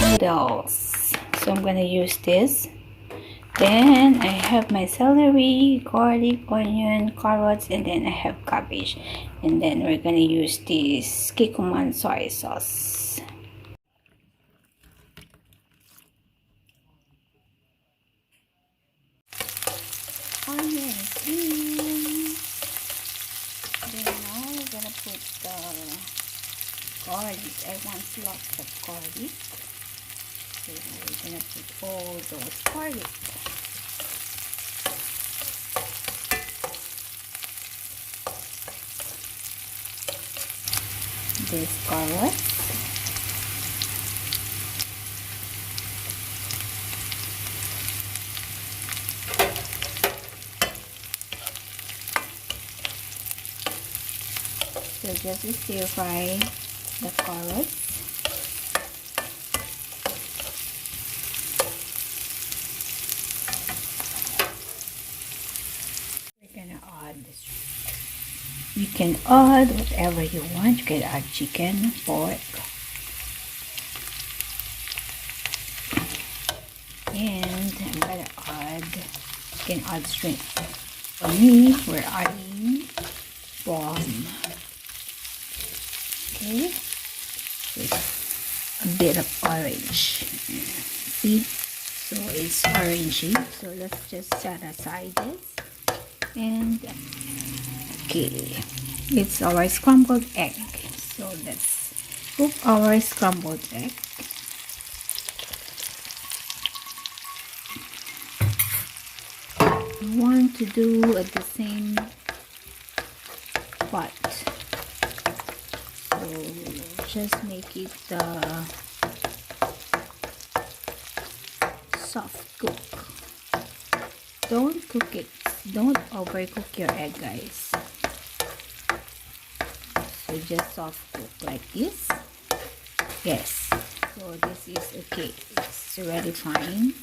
noodles. So I'm gonna use this. Then I have my celery, garlic, onion, carrots, and then I have cabbage. And then we're gonna use this kikkoman soy sauce. Onions in. Then now we're gonna put the garlic. I want lots of garlic. So we're gonna put all those garlic. This carrot. So just stir fry the carrots. We're gonna add this. You can add whatever you want. You can add chicken, pork, and I'm gonna add. You can add shrimp. For me, we're adding broth. Okay, with a bit of orange. See, so it's orangey. So let's just set aside this. And okay, it's our scrambled egg. So let's cook our scrambled egg. I want to do at the same pot. So just make it soft cook. Don't cook it. Don't overcook your egg, guys. So just soft cook like this. Yes. So this is okay. It's already fine.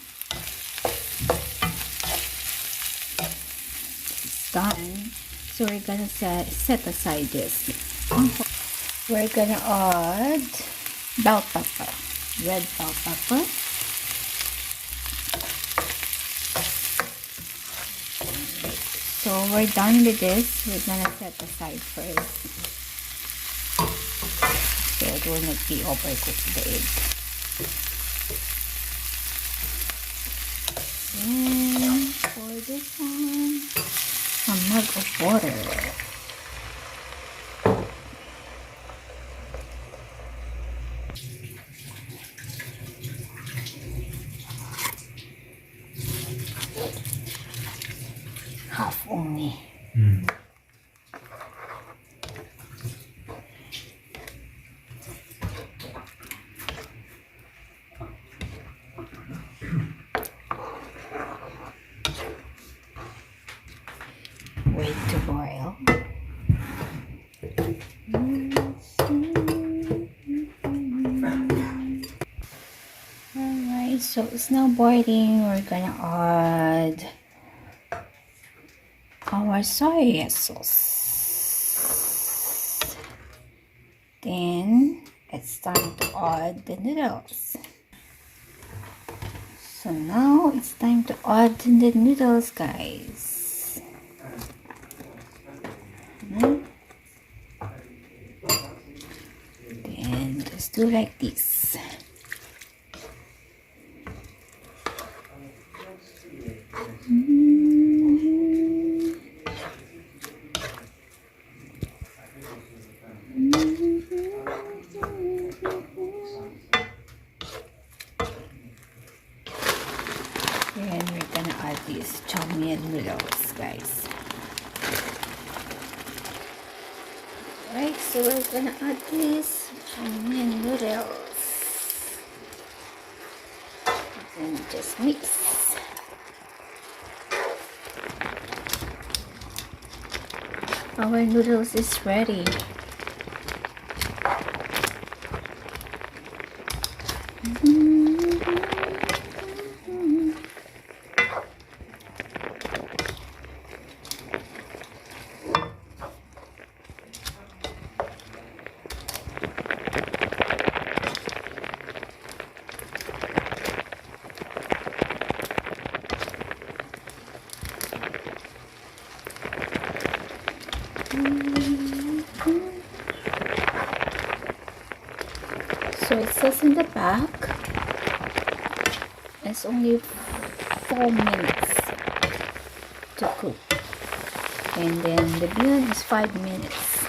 It's done. So we're gonna set aside this. We're gonna add bell pepper, red bell pepper. So we're done with this. We're gonna set aside first, so it will not be overcooked the egg. And for this one, a mug of water. Half only. Wait to boil. Alright, so it's now boiling. We're gonna add our soya sauce. Then it's time to add the noodles. So now it's time to add the noodles, guys. Then just do like this. And we're gonna add these chummy noodles, guys. Alright, so we're gonna add this chummy noodles. And just mix. Our noodles is ready. noodles in the back. It's only 4 minutes to cook. And then the bihon is 5 minutes.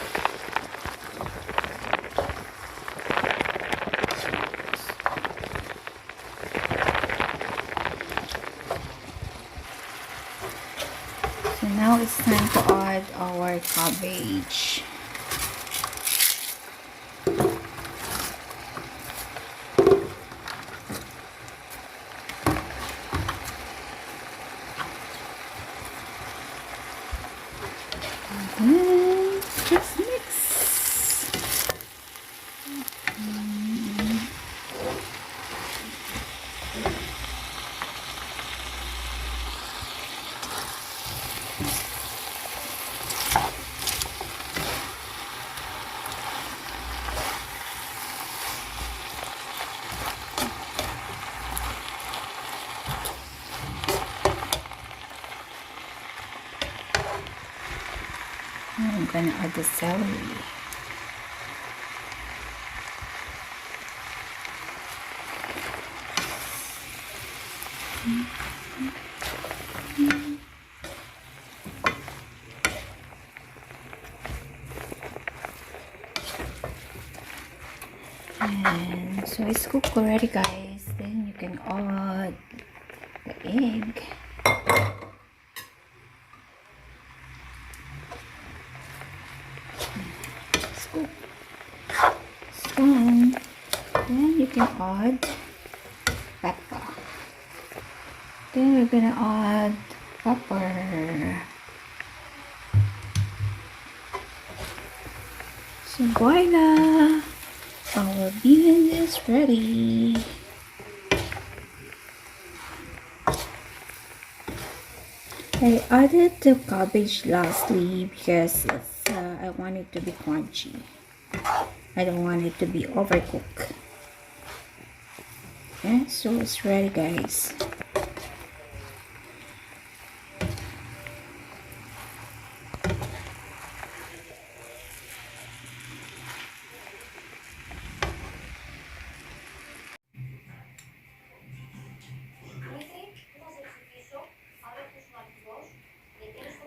So now it's time to add our cabbage. And just mix. I'm gonna add the celery. And so it's cooked already, guys. Then you can add the egg. Scoop. Spoon. Then you can add pepper. Then we're gonna add pepper. So voila! Our bihon is ready. I added the cabbage lastly because I want it to be crunchy. I don't want it to be overcooked. Okay, so it's ready, guys.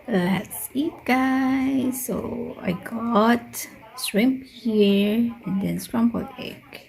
That's it, guys. So I got shrimp here and then scrambled egg.